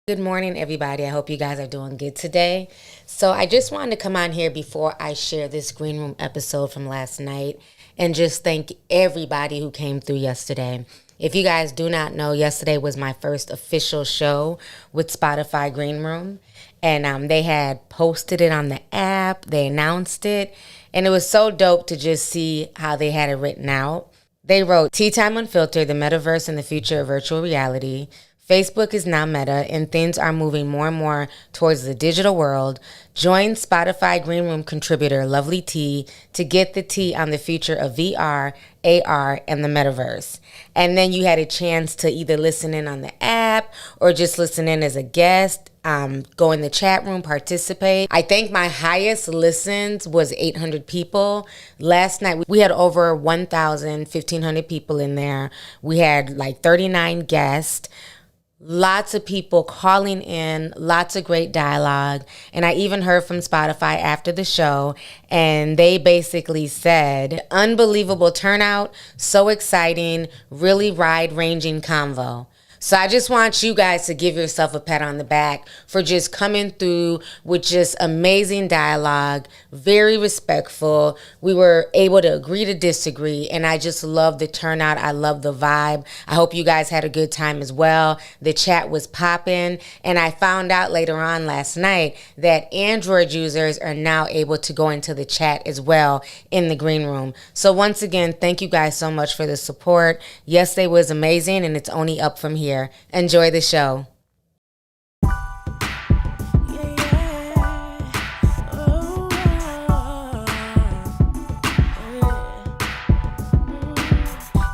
Good morning, everybody. I hope you guys are doing good today. So, I just wanted to come on here before I share this Green Room episode from last night and just thank everybody who came through yesterday. If you guys do not know, yesterday was my first official show with Spotify Green Room, and they had posted it on the app, they announced it, and it was so dope to just see how they had it written out. They wrote, Tea Time Unfiltered, the metaverse and the future of virtual reality. Facebook is now Meta, and things are moving more and more towards the digital world. Join Spotify Green Room contributor Lovely T to get the tea on the future of VR, AR, and the metaverse. And then you had a chance to either listen in on the app or just listen in as a guest. Go in the chat room, participate. I think my highest listens was 800 people. Last night, we had over 1,500 people in there. We had like 39 guests. Lots of people calling in, lots of great dialogue. And I even heard from Spotify after the show, and they basically said, unbelievable turnout, so exciting, really wide-ranging convo. So I just want you guys to give yourself a pat on the back for just coming through with just amazing dialogue, very respectful. We were able to agree to disagree, and I just love the turnout. I love the vibe. I hope you guys had a good time as well. The chat was popping, and I found out later on last night that Android users are now able to go into the chat as well in the green room. So once again, thank you guys so much for the support. Yesterday was amazing, and it's only up from here. Enjoy the show.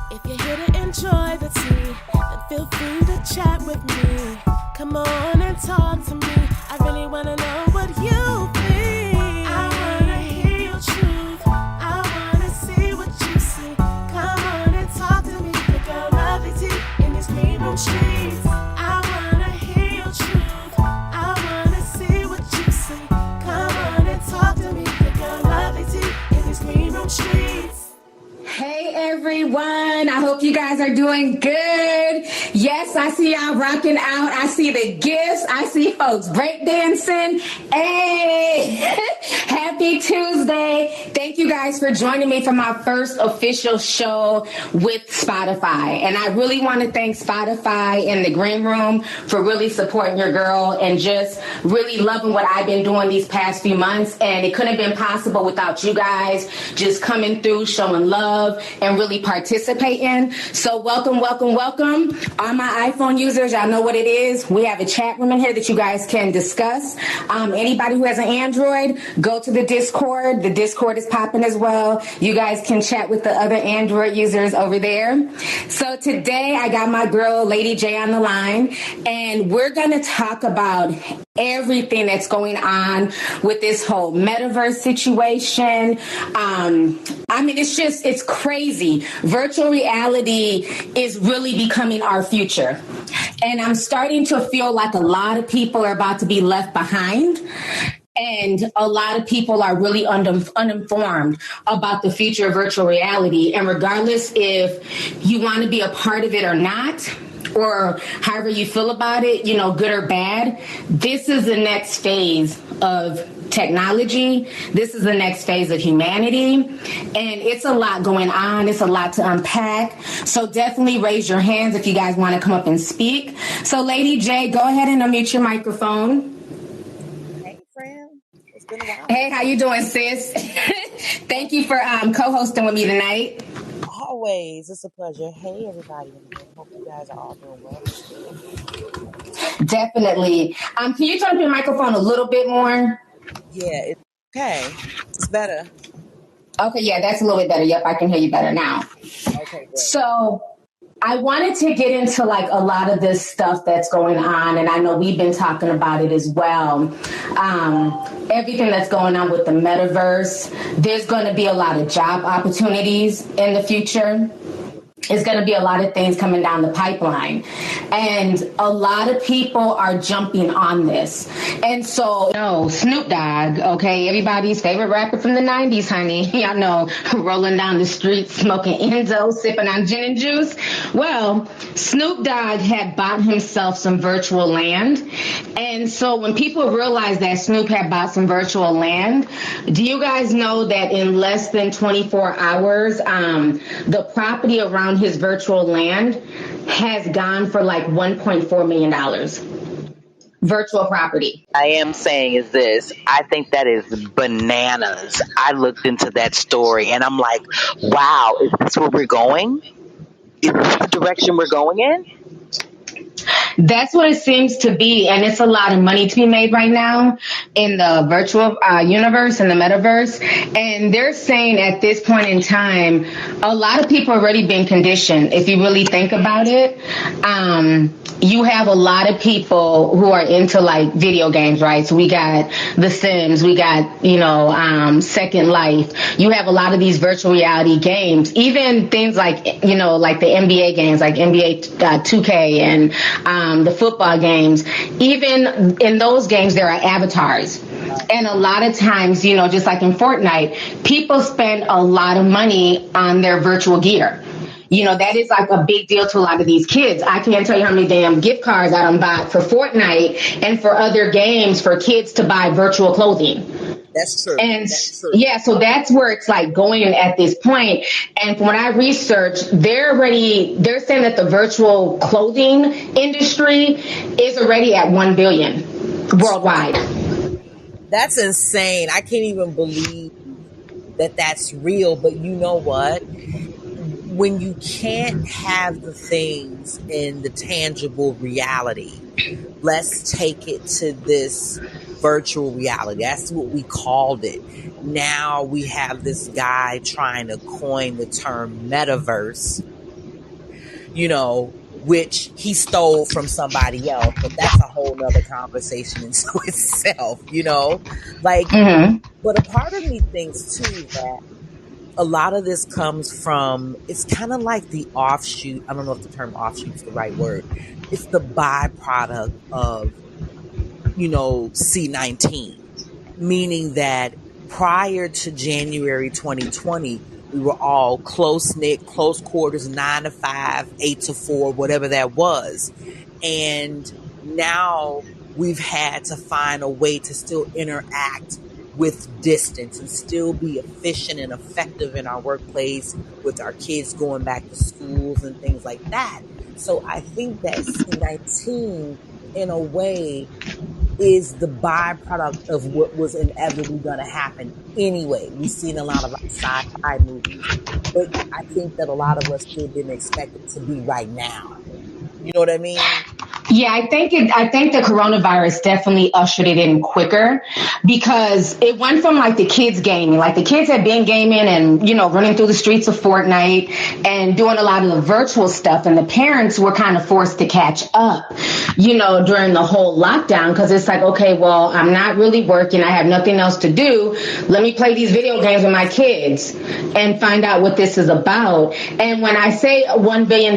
If you're here to enjoy the tea, then feel free to chat with me. Come on and talk to me. I really wanna know what you think. I wanna hear your truth. I wanna see what you see. Come on and talk to me. Pick a lovely tea in these green room streets. I wanna hear your truth. I wanna see what you see. Come on and talk to me. Pick a lovely tea in these green room streets. Hey everyone, I hope you guys are doing good. Yes, I see y'all rocking out. I see the gifts. I see folks breakdancing. Hey, happy Tuesday. Thank you guys for joining me for my first official show with Spotify. And I really want to thank Spotify and the Green Room for really supporting your girl and just really loving what I've been doing these past few months. And it couldn't have been possible without you guys just coming through, showing love, and really participating. So welcome, welcome, welcome. All my iPhone users, y'all know what it is. We have a chat room in here that you guys can discuss. Anybody who has an Android, go to the Discord. The Discord is popping as well. You guys can chat with the other Android users over there. So today I got my girl, Lady J, on the line, and we're going to talk about everything that's going on with this whole metaverse situation. It's crazy. Virtual reality is really becoming our future. And I'm starting to feel like a lot of people are about to be left behind. And a lot of people are really uninformed about the future of virtual reality. And regardless if you want to be a part of it or not, or however you feel about it, good or bad, this is the next phase of technology. This is the next phase of humanity. And it's a lot going on. It's a lot to unpack. So definitely raise your hands if you guys want to come up and speak. So Lady J, go ahead and unmute your microphone. Hey, friend. It's been a while. Hey, how you doing, sis? Thank you for co-hosting with me tonight. Always. It's a pleasure. Hey, everybody. Hope you guys are all doing well. Definitely. Can you turn up your microphone a little bit more? Yeah, it's okay. It's better. Okay, yeah, that's a little bit better. Yep, I can hear you better now. Okay, great. So I wanted to get into like a lot of this stuff that's going on, and I know we've been talking about it as well. Everything that's going on with the metaverse, there's going to be a lot of job opportunities in the future. It's going to be a lot of things coming down the pipeline. And a lot of people are jumping on this. And so, Snoop Dogg, okay, everybody's favorite rapper from the 90s, honey. Y'all know, rolling down the street, smoking Enzo, sipping on gin and juice. Well, Snoop Dogg had bought himself some virtual land. And so when people realized that Snoop had bought some virtual land, do you guys know that in less than 24 hours, the property around his virtual land has gone for like $1.4 million. Virtual property. I am saying is this. I think that is bananas. I looked into that story and I'm like, wow, is this where we're going? Is this the direction we're going in? That's what it seems to be, and it's a lot of money to be made right now in the virtual universe, in the metaverse. And they're saying at this point in time, a lot of people are already being conditioned. If you really think about it, you have a lot of people who are into like video games, right? So we got The Sims, we got, Second Life. You have a lot of these virtual reality games, even things like, like the NBA games, like NBA 2K and the football games. Even in those games, there are avatars. And a lot of times, just like in Fortnite, people spend a lot of money on their virtual gear. That is like a big deal to a lot of these kids. I can't tell you how many damn gift cards I done bought for Fortnite and for other games for kids to buy virtual clothing. That's true. And that's true. Yeah, so that's where it's like going at this point. And when I researched, they're saying that the virtual clothing industry is already at 1 billion worldwide. That's insane. I can't even believe that that's real. But you know what? When you can't have the things in the tangible reality, let's take it to this virtual reality. That's what we called it. Now we have this guy trying to coin the term metaverse, which he stole from somebody else, but that's a whole nother conversation into itself, But a part of me thinks too that a lot of this comes from, it's kind of like the offshoot. I don't know if the term offshoot is the right word. It's the byproduct of, C-19, meaning that prior to January 2020, we were all close-knit, close quarters, 9 to 5, 8 to 4, whatever that was. And now we've had to find a way to still interact with distance and still be efficient and effective in our workplace with our kids going back to schools and things like that. So I think that C-19 in a way is the byproduct of what was inevitably going to happen anyway. We've seen a lot of sci-fi movies, but I think that a lot of us still didn't expect it to be right now. You know what I mean? Yeah, I think the coronavirus definitely ushered it in quicker because it went from like the kids gaming, like the kids had been gaming and, running through the streets of Fortnite and doing a lot of the virtual stuff. And the parents were kind of forced to catch up, during the whole lockdown because it's like, okay, well, I'm not really working. I have nothing else to do. Let me play these video games with my kids and find out what this is about. And when I say a $1 billion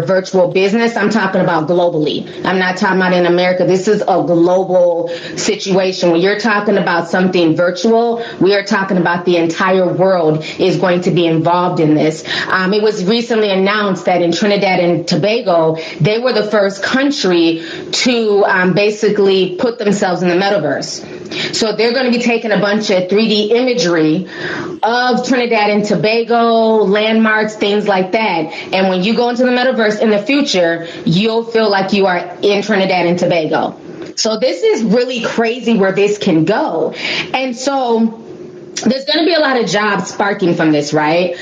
virtual business, I'm talking about globally. I'm not talking about in America. This is a global situation. When you're talking about something virtual, we are talking about the entire world is going to be involved in this. It was recently announced that in Trinidad and Tobago, they were the first country to basically put themselves in the metaverse. So they're going to be taking a bunch of 3D imagery of Trinidad and Tobago, landmarks, things like that. And when you go into the metaverse in the future, you'll feel like you are in Trinidad and Tobago. So this is really crazy where this can go. And so there's going to be a lot of jobs sparking from this, right?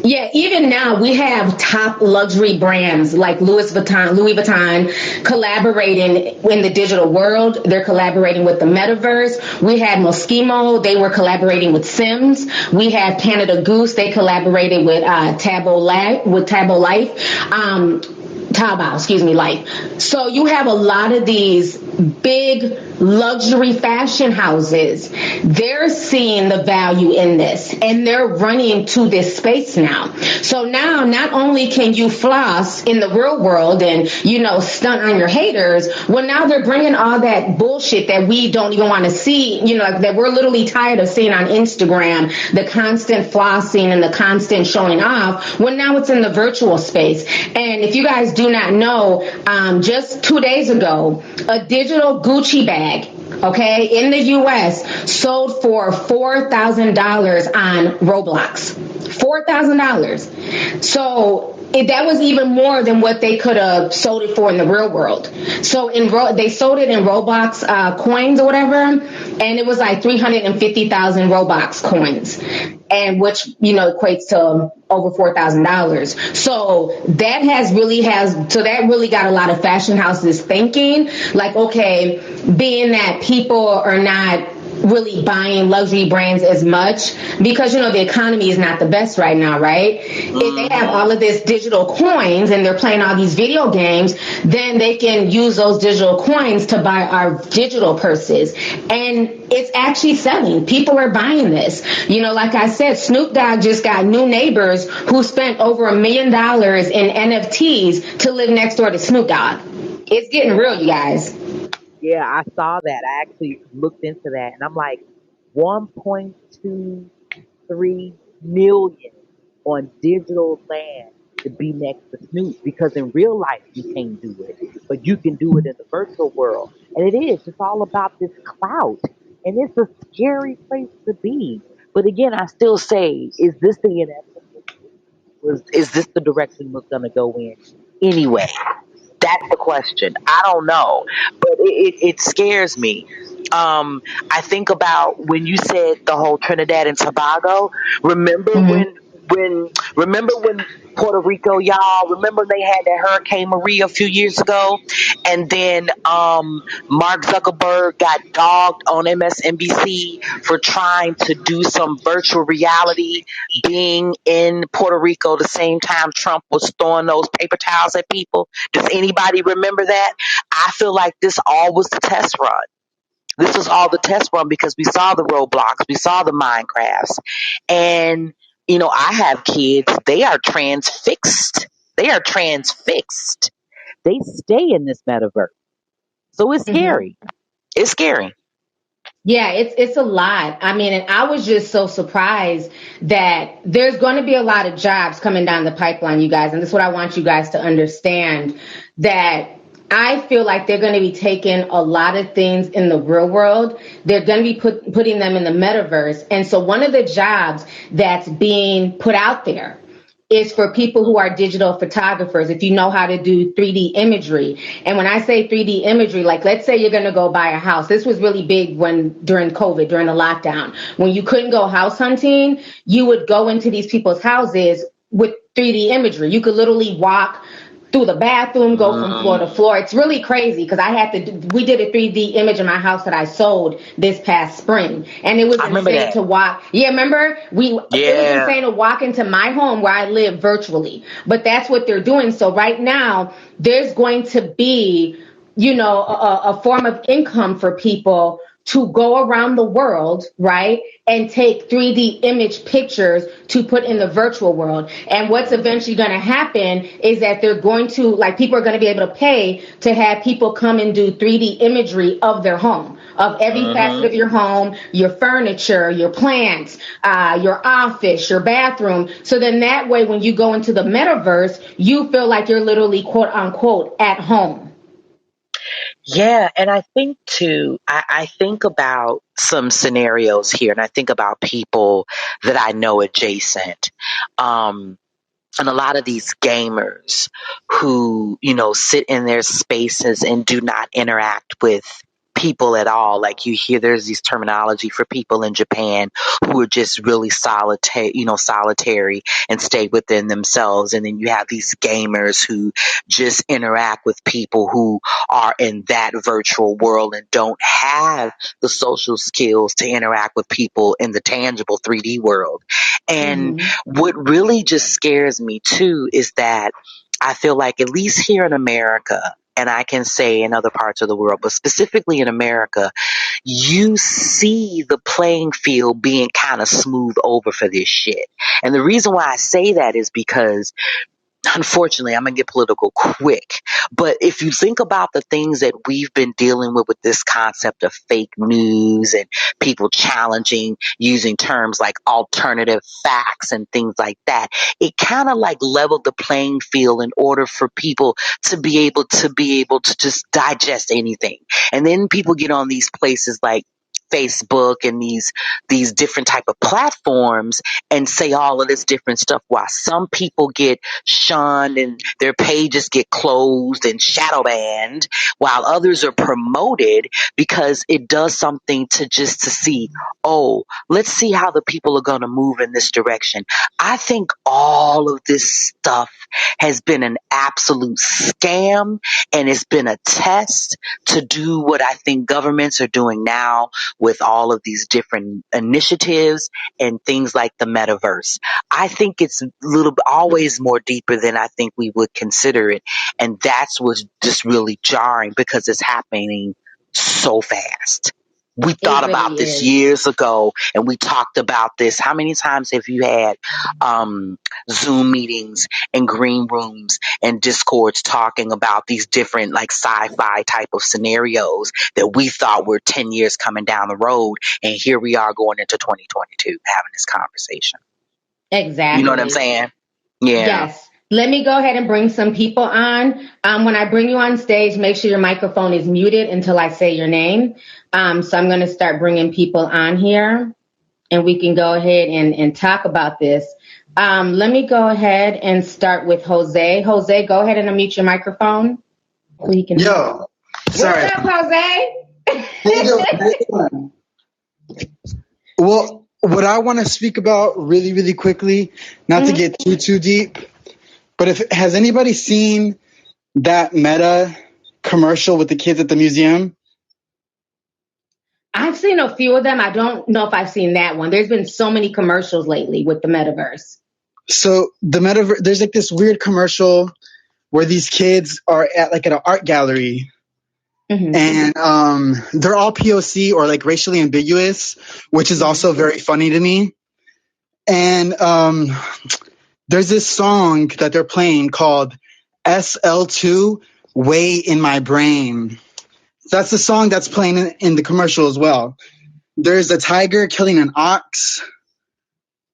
Yeah, even now we have top luxury brands like Louis Vuitton collaborating in the digital world. They're collaborating with the metaverse. We had Moschino. They were collaborating with Sims. We had Canada Goose. They collaborated with Taobao Life. So you have a lot of these big luxury fashion houses, they're seeing the value in this and they're running to this space now. So now not only can you floss in the real world and, stunt on your haters, well, now they're bringing all that bullshit that we don't even want to see, that we're literally tired of seeing on Instagram, the constant flossing and the constant showing off. Well, now it's in the virtual space. And if you guys do not know, just 2 days ago, a digital Gucci bag, okay, in the US sold for $4,000 on Roblox. $4,000. So that was even more than what they could have sold it for in the real world. So they sold it in Roblox coins or whatever, and it was like 350,000 Roblox coins, and which equates to over $4,000. So that really got a lot of fashion houses thinking, like, okay, being that people are not really buying luxury brands as much because the economy is not the best right now, right? If they have all of this digital coins and they're playing all these video games, then they can use those digital coins to buy our digital purses, and it's actually selling. People are buying this. Like I said, Snoop Dogg just got new neighbors who spent over $1 million in NFTs to live next door to Snoop Dogg. It's getting real, you guys. Yeah, I saw that. I actually looked into that, and I'm like, 1.23 million on digital land to be next to Snoop, because in real life you can't do it, but you can do it in the virtual world. And it's all about this clout, and it's a scary place to be. But again, I still say, is this the inevitable? Is this the direction we're going to go in anyway? That's the question. I don't know, but it scares me. I think about when you said the whole Trinidad and Tobago. Remember remember when Puerto Rico, y'all, remember they had that Hurricane Maria a few years ago, and then Mark Zuckerberg got dogged on MSNBC for trying to do some virtual reality, being in Puerto Rico the same time Trump was throwing those paper towels at people. Does anybody remember that? I feel like this all was the test run. This was all the test run because we saw the Roblox, we saw the Minecrafts, and I have kids. They are transfixed. They are transfixed. They stay in this metaverse, so it's scary. It's scary. Yeah, it's a lot. I mean, and I was just so surprised that there's going to be a lot of jobs coming down the pipeline, you guys. And this is what I want you guys to understand, that I feel like they're going to be taking a lot of things in the real world. They're going to be putting them in the metaverse. And so one of the jobs that's being put out there is for people who are digital photographers, if you know how to do 3D imagery. And when I say 3D imagery, like let's say you're going to go buy a house. This was really big during COVID, during the lockdown. When you couldn't go house hunting, you would go into these people's houses with 3D imagery. You could literally walk through the bathroom, go from floor to floor. It's really crazy because we did a 3D image in my house that I sold this past spring. And it was insane to walk. Yeah, remember? It was insane to walk into my home where I live virtually. But that's what they're doing. So right now, there's going to be, a form of income for people to go around the world, right, and take 3D image pictures to put in the virtual world. And what's eventually going to happen is that they're going to, people are going to be able to pay to have people come and do 3D imagery of their home, of every facet of your home, your furniture, your plants, your office, your bathroom. So then that way, when you go into the metaverse, you feel like you're literally, quote unquote, at home. Yeah, and I think too, I think about some scenarios here, and I think about people that I know adjacent. And a lot of these gamers who, sit in their spaces and do not interact with people at all. Like you hear there's these terminology for people in Japan who are just really solitary and stay within themselves. And then you have these gamers who just interact with people who are in that virtual world and don't have the social skills to interact with people in the tangible 3D world. And what really just scares me too is that I feel like, at least here in America, and I can say in other parts of the world, but specifically in America, you see the playing field being kind of smooth over for this shit. And the reason why I say that is because, unfortunately, I'm going to get political quick. But if you think about the things that we've been dealing with this concept of fake news and people challenging using terms like alternative facts and things like that, it kind of like leveled the playing field in order for people to be able to just digest anything. And then people get on these places like Facebook and these different type of platforms and say all of this different stuff, while some people get shunned and their pages get closed and shadow banned, while others are promoted because it does something to see, oh, let's see how the people are going to move in this direction. I think all of this stuff has been an absolute scam, and it's been a test to do what I think governments are doing now with all of these different initiatives and things like the metaverse. I think it's always more deeper than I think we would consider it. And that's what's just really jarring because it's happening so fast. We thought really about this is. years ago, and we talked about this. How many times have you had Zoom meetings and green rooms and Discords talking about these different like sci-fi type of scenarios that we thought were 10 years coming down the road, and here we are going into 2022 having this conversation. Exactly. You know what I'm saying? Yeah. Yes. Let me go ahead and bring some people on. When I bring you on stage, make sure your microphone is muted until I say your name. So I'm going to start bringing people on here, and we can go ahead and talk about this. Let me go ahead and start with Jose. Jose, go ahead and unmute your microphone. So he can. Yo, sorry. What's up, Jose? How you doing? Well, what I want to speak about really, really quickly, not to get too deep, but has anybody seen that Meta commercial with the kids at the museum? I've seen a few of them. I don't know if I've seen that one. There's been so many commercials lately with the metaverse. So the metaverse, there's like this weird commercial where these kids are at like at an art gallery. Mm-hmm. And they're all POC or like racially ambiguous, which is also very funny to me. And there's this song that they're playing called SL2 Way in My Brain. That's the song that's playing in the commercial as well. There's a tiger killing an ox.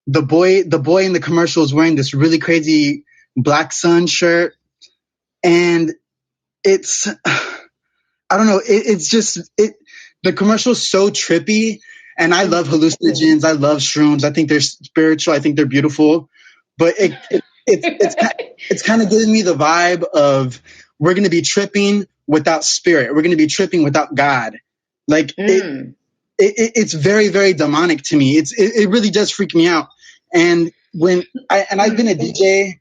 The boy in the commercial is wearing this really crazy Black Sun shirt. And it's, I don't know, it's just, the commercial is so trippy. And I love hallucinogens. I love shrooms. I think they're spiritual. I think they're beautiful. But it's kind of giving me the vibe of we're going to be tripping without spirit. We're going to be tripping without God. Like it's very, very demonic to me. It really does freak me out. And I've been a DJ,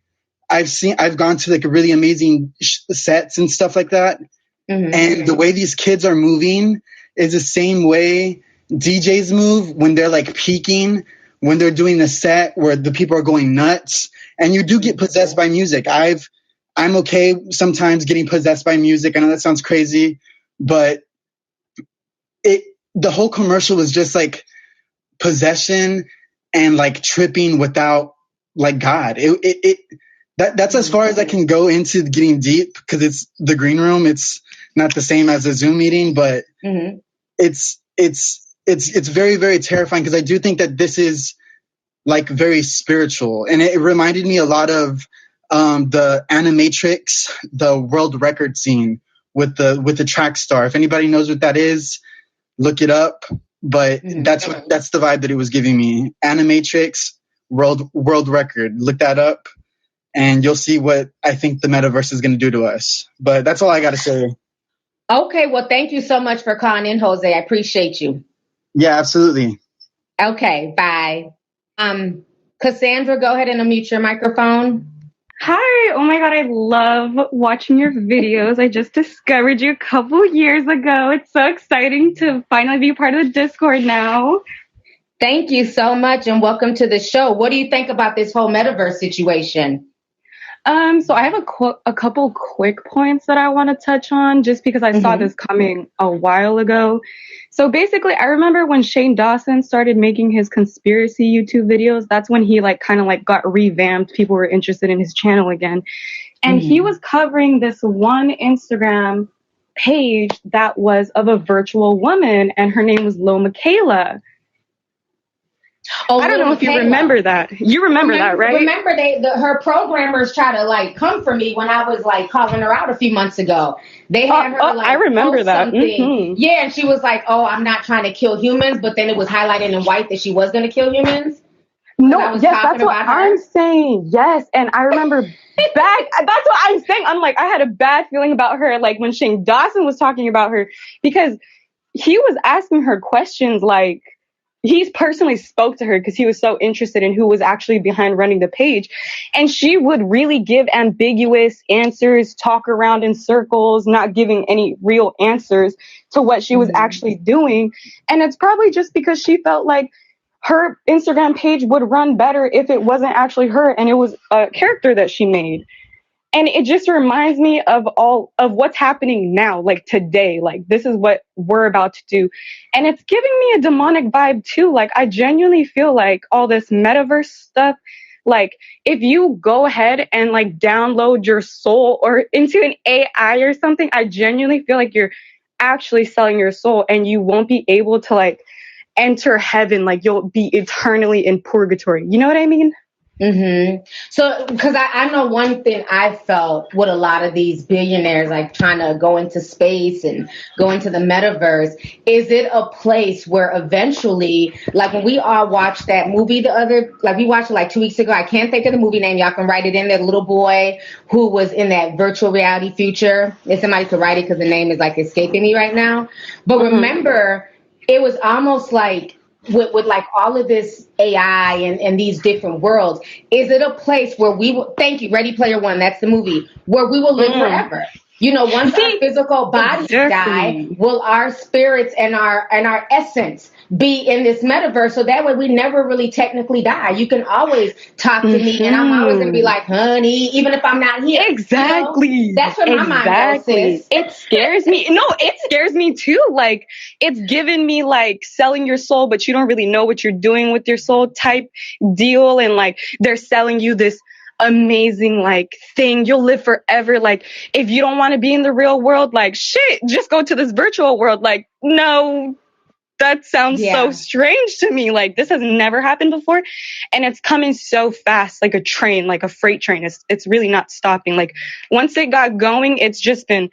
I've gone to like a really amazing sets and stuff like that. Mm-hmm. And the way these kids are moving is the same way DJs move when they're like peaking, when they're doing a set where the people are going nuts. And you do get possessed by music. I'm okay sometimes getting possessed by music. I know that sounds crazy, but the whole commercial was just like possession and like tripping without like God. That's as far as I can go into getting deep because it's the green room. It's not the same as a Zoom meeting, but it's very, very terrifying because I do think that this is like very spiritual. And it reminded me a lot of the Animatrix, the world record scene with the track star. If anybody knows what that is, look it up. But that's the vibe that it was giving me. Animatrix, world record. Look that up and you'll see what I think the metaverse is going to do to us. But that's all I got to say. Okay, well, thank you so much for calling in, Jose. I appreciate you. Yeah, absolutely. Okay, bye. Cassandra, go ahead and unmute your microphone. Hi. Oh my God, I love watching your videos. I just discovered you a couple years ago. It's so exciting to finally be part of the Discord now. Thank you so much and welcome to the show. What do you think about this whole metaverse situation? So I have a couple quick points that I want to touch on just because I saw this coming a while ago. So basically, I remember when Shane Dawson started making his conspiracy YouTube videos, that's when he like kind of like got revamped. People were interested in his channel again. And he was covering this one Instagram page that was of a virtual woman, and her name was Lo Michaela. Oh, I don't know if you remember that. You remember that, right? Remember, her programmers try to like come for me when I was like calling her out a few months ago. They had her like I remember that. Yeah, and she was like, "Oh, I'm not trying to kill humans," but then it was highlighted in white that she was going to kill humans. No, yes, that's what I'm saying. Yes, and I remember that's what I'm saying. I'm like, I had a bad feeling about her, like when Shane Dawson was talking about her, because he was asking her questions like. He's personally spoke to her because he was so interested in who was actually behind running the page. And she would really give ambiguous answers, talk around in circles, not giving any real answers to what she was actually doing. And it's probably just because she felt like her Instagram page would run better if it wasn't actually her and it was a character that she made. And it just reminds me of all of what's happening now, like today, like this is what we're about to do. And it's giving me a demonic vibe too. Like I genuinely feel like all this metaverse stuff, like if you go ahead and like download your soul or into an AI or something, I genuinely feel like you're actually selling your soul and you won't be able to like enter heaven. Like you'll be eternally in purgatory. You know what I mean? So, because I know one thing I felt with a lot of these billionaires, like trying to go into space and go into the metaverse, is it a place where eventually, like when we all watched that movie we watched it like 2 weeks ago, I can't think of the movie name, y'all can write it in there, the little boy who was in that virtual reality future. If somebody could write it because the name is like escaping me right now. But remember, it was almost like, with like all of this AI and these different worlds, is it a place where we will, thank you, Ready Player One, that's the movie, where we will live forever? You know, once our physical bodies die, will our spirits and our essence be in this metaverse? So that way we never really technically die. You can always talk to me and I'm always going to be like, honey, even if I'm not here. Exactly. You know? That's what my mind goes, sis. It scares me. No, it scares me too. Like it's given me like selling your soul, but you don't really know what you're doing with your soul type deal. And like they're selling you this amazing like thing, you'll live forever. Like if you don't want to be in the real world, like shit, just go to this virtual world. Like no, that sounds so strange to me. Like this has never happened before and it's coming so fast, like a train, like a freight train. It's really not stopping. Like once it got going, it's just been,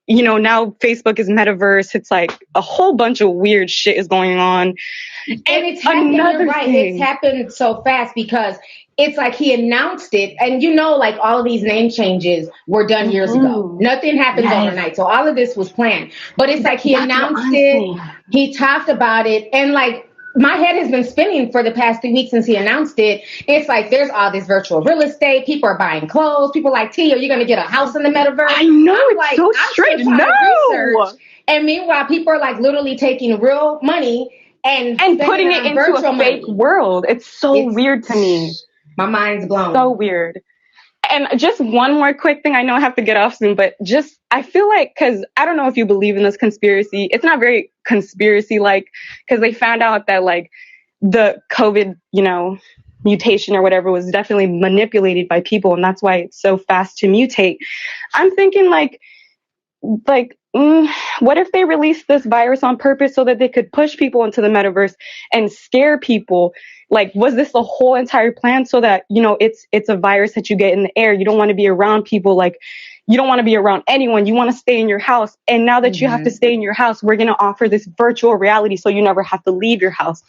you know, now Facebook is metaverse. It's like a whole bunch of weird shit is going on. And it's happened, you're right. It's happened so fast because it's like he announced it, and you know, like all of these name changes were done years ago. Nothing happens overnight. So all of this was planned. But it's like he announced it, he talked about it, and like my head has been spinning for the past 3 weeks since he announced it. It's like there's all this virtual real estate. People are buying clothes. People are like, T, are you going to get a house in the metaverse? I know, it's like, so strange. No. And meanwhile, people are like literally taking real money and putting it into a fake world. It's weird to me. My mind's blown. So weird. And just one more quick thing. I know I have to get off soon, but just, I feel like, because I don't know if you believe in this conspiracy. It's not very conspiracy-like, because they found out that, like, the COVID, you know, mutation or whatever was definitely manipulated by people, and that's why it's so fast to mutate. I'm thinking, what if they released this virus on purpose so that they could push people into the metaverse and scare people? Like, was this the whole entire plan so that, you know, it's a virus that you get in the air? You don't want to be around people. Like, you don't want to be around anyone. You want to stay in your house. And now that you have to stay in your house, we're going to offer this virtual reality so you never have to leave your house.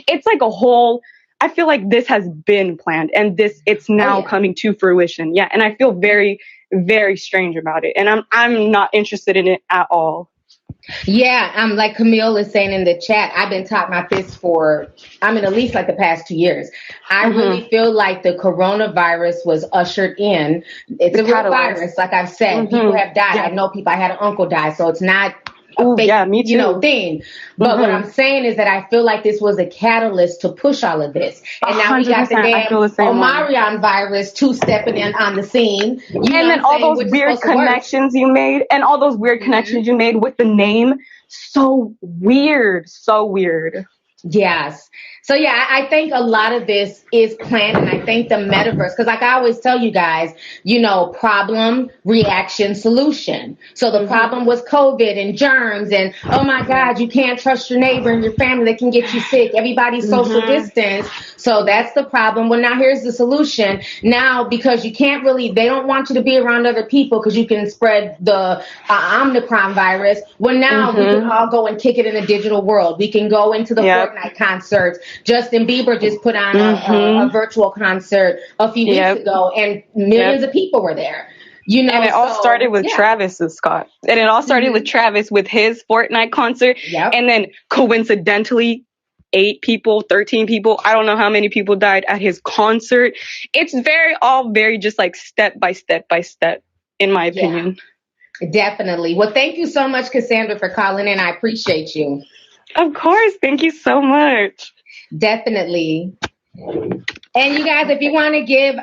It's like a whole, I feel like this has been planned and it's now coming to fruition. Yeah. And I feel very, very strange about it. And I'm not interested in it at all. Yeah, like Camille is saying in the chat, I've been talking about this for, at least like the past 2 years. I really feel like the coronavirus was ushered in. It's a real virus, like I've said. People have died. I know people. I had an uncle die, so it's not fake, me too. thing. But what I'm saying is that I feel like this was a catalyst to push all of this. And now we got the damn Omarion virus stepping in on the scene. And then all those weird connections you made, and all those weird connections you made with the name. So weird. Yes. So yeah, I think a lot of this is planned, and I think the metaverse, because like I always tell you guys, problem, reaction, solution. So the problem was COVID and germs, and oh my God, you can't trust your neighbor and your family, that can get you sick. Everybody's social distance. So that's the problem. Well, now here's the solution. Now, because you can't really, they don't want you to be around other people because you can spread the Omicron virus. Well, now we can all go and kick it in the digital world. We can go into the Fortnite concerts. Justin Bieber just put on a virtual concert a few weeks ago, and millions of people were there. And it all started with Travis and Scott. And it all started with Travis with his Fortnite concert. Yep. And then coincidentally, 8 people, 13 people, I don't know how many people died at his concert. It's all very just like step by step by step, in my opinion. Definitely. Well, thank you so much, Cassandra, for calling in. I appreciate you. Of course. Thank you so much. Definitely. And you guys, if you want to give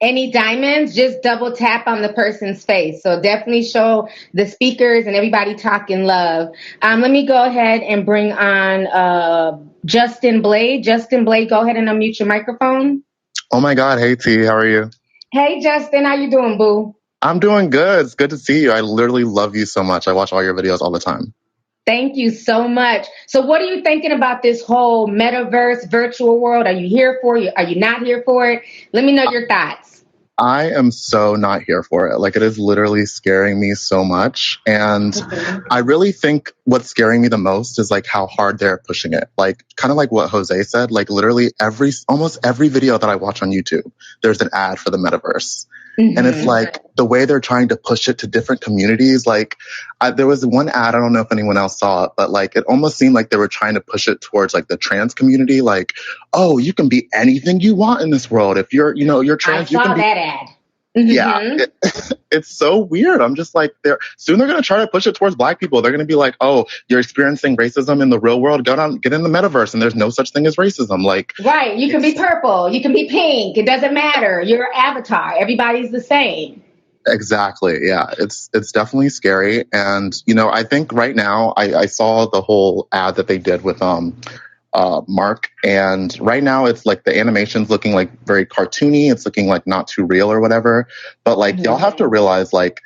any diamonds, just double tap on the person's face. So definitely show the speakers and everybody talking love. Let me go ahead and bring on Justin Blade. Justin Blade, go ahead and unmute your microphone. Oh my God. Hey, T. How are you? Hey, Justin. How you doing, boo? I'm doing good. It's good to see you. I literally love you so much. I watch all your videos all the time. Thank you so much. So what are you thinking about this whole metaverse virtual world? Are you here for it? Are you not here for it? Let me know your thoughts. I am so not here for it. Like, it is literally scaring me so much. And I really think what's scaring me the most is like how hard they're pushing it. Like, kind of like what Jose said, like literally almost every video that I watch on YouTube, there's an ad for the metaverse. And it's like the way they're trying to push it to different communities. Like there was one ad, I don't know if anyone else saw it, but like it almost seemed like they were trying to push it towards like the trans community. Like, oh, you can be anything you want in this world. If you're trans, you can be that ad. Yeah, it's so weird. I'm just like, they're going to try to push it towards Black people. They're going to be like, oh, you're experiencing racism in the real world. Get in the metaverse, and there's no such thing as racism. Like, right? You can be purple, you can be pink. It doesn't matter. You're an avatar. Everybody's the same. Exactly. Yeah, it's definitely scary. And I think right now I saw the whole ad that they did with Mark, and right now it's like the animation's looking like very cartoony. It's looking like not too real or whatever. But like y'all have to realize like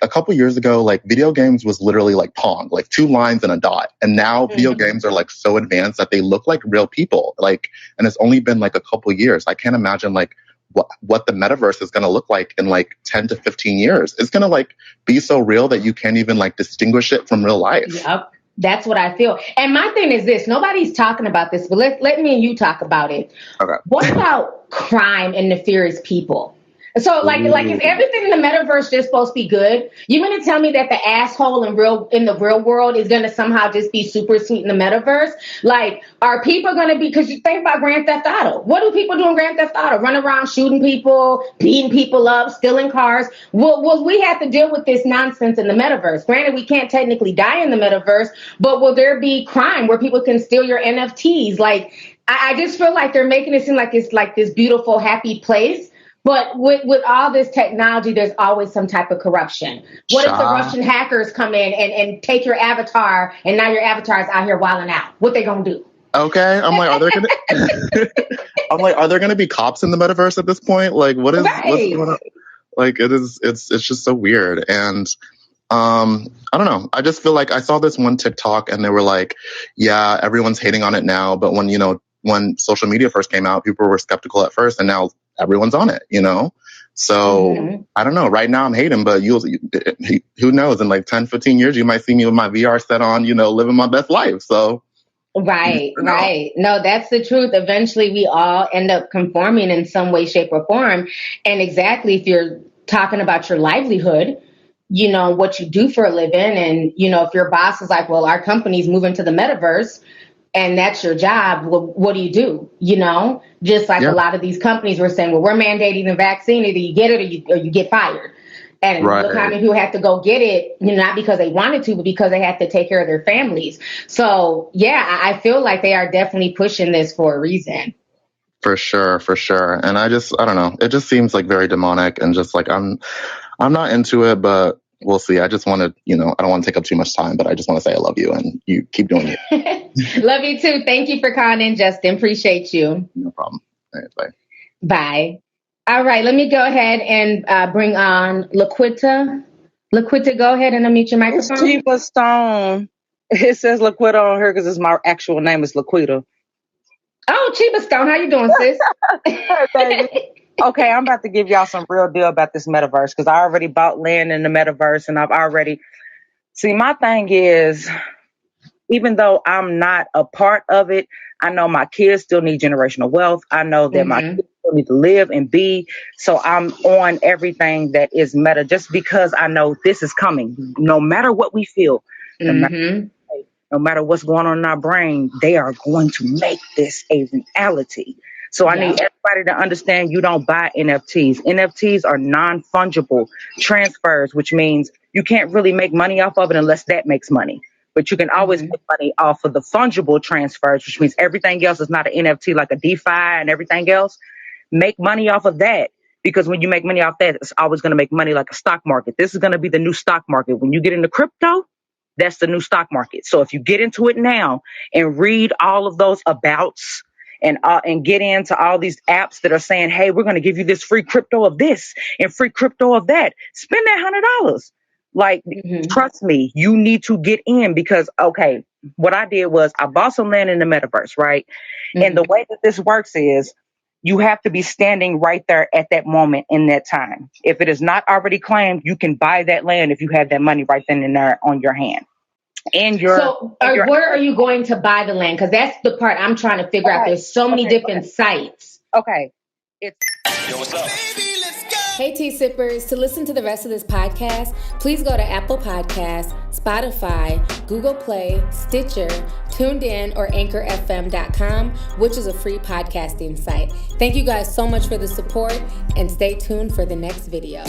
a couple years ago, like video games was literally like Pong, like 2 lines and a dot. And now video games are like so advanced that they look like real people. Like, and it's only been like a couple years. I can't imagine like what the metaverse is going to look like in like 10 to 15 years. It's going to like be so real that you can't even like distinguish it from real life. Yep. That's what I feel. And my thing is this, nobody's talking about this, but let me and you talk about it. Okay. What about crime and nefarious people? So like is everything in the metaverse just supposed to be good? You mean to tell me that the asshole in the real world is going to somehow just be super sweet in the metaverse? Like, are people going to be, because you think about Grand Theft Auto. What do people do in Grand Theft Auto? Run around shooting people, beating people up, stealing cars. Will we have to deal with this nonsense in the metaverse? Granted, we can't technically die in the metaverse, but will there be crime where people can steal your NFTs? Like, I just feel like they're making it seem like it's like this beautiful, happy place. But with all this technology, there's always some type of corruption. What if the Russian hackers come in and take your avatar, and now your avatar is out here wilding out? What they gonna do? Okay, I'm like, are there gonna be cops in the metaverse at this point? Like, what's going on? Like, it's just so weird. And I don't know. I just feel like I saw this one TikTok, and they were like, yeah, everyone's hating on it now, but when social media first came out, people were skeptical at first, and now everyone's on it, So I don't know. Right now I'm hating, but who knows? In like 10, 15 years, you might see me with my VR set on, living my best life. So. Right. No, that's the truth. Eventually we all end up conforming in some way, shape, or form. And exactly, if you're talking about your livelihood, what you do for a living, and, if your boss is like, well, our company's moving to the metaverse, and that's your job, well, what do you do? Just like a lot of these companies were saying, well, we're mandating the vaccine, either you get it or you get fired. And look how many people have to go get it, not because they wanted to, but because they have to take care of their families. So, yeah, I feel like they are definitely pushing this for a reason. For sure. And I don't know. It just seems like very demonic, and just like I'm not into it, but we'll see. I just want to, I don't want to take up too much time, but I just want to say I love you, and you keep doing it. Love you too. Thank you for calling in, Justin. Appreciate you. No problem. All right, bye. Bye. All right, let me go ahead and bring on LaQuita. LaQuita, go ahead and unmute your microphone. It's Chiba Stone. It says LaQuita on her because my actual name is LaQuita. Oh, Chiba Stone, how you doing, sis? Okay, I'm about to give y'all some real deal about this metaverse, because I already bought land in the metaverse, and I've already... See, my thing is, even though I'm not a part of it, I know my kids still need generational wealth. I know that my kids still need to live and be. So I'm on everything that is meta, just because I know this is coming. No matter what we feel, no matter what's going on in our brain, they are going to make this a reality. So I need everybody to understand, you don't buy NFTs. NFTs are non-fungible transfers, which means you can't really make money off of it unless that makes money. But you can always make money off of the fungible transfers, which means everything else is not an NFT, like a DeFi and everything else. Make money off of that, because when you make money off that, it's always going to make money like a stock market. This is going to be the new stock market. When you get into crypto, that's the new stock market. So if you get into it now and read all of those abouts, and get into all these apps that are saying, hey, we're going to give you this free crypto of this and free crypto of that, spend that $100. Like, trust me, you need to get in, because, okay, what I did was I bought some land in the metaverse, right? And the way that this works is you have to be standing right there at that moment in that time. If it is not already claimed, you can buy that land if you have that money right then and there on your hand. Where are you going to buy the land? Because that's the part I'm trying to figure out. There's so many different sites. Okay. Yo, what's up? Hey, tea sippers. To listen to the rest of this podcast, please go to Apple Podcasts, Spotify, Google Play, Stitcher, TuneIn, or AnchorFM.com, which is a free podcasting site. Thank you guys so much for the support, and stay tuned for the next video.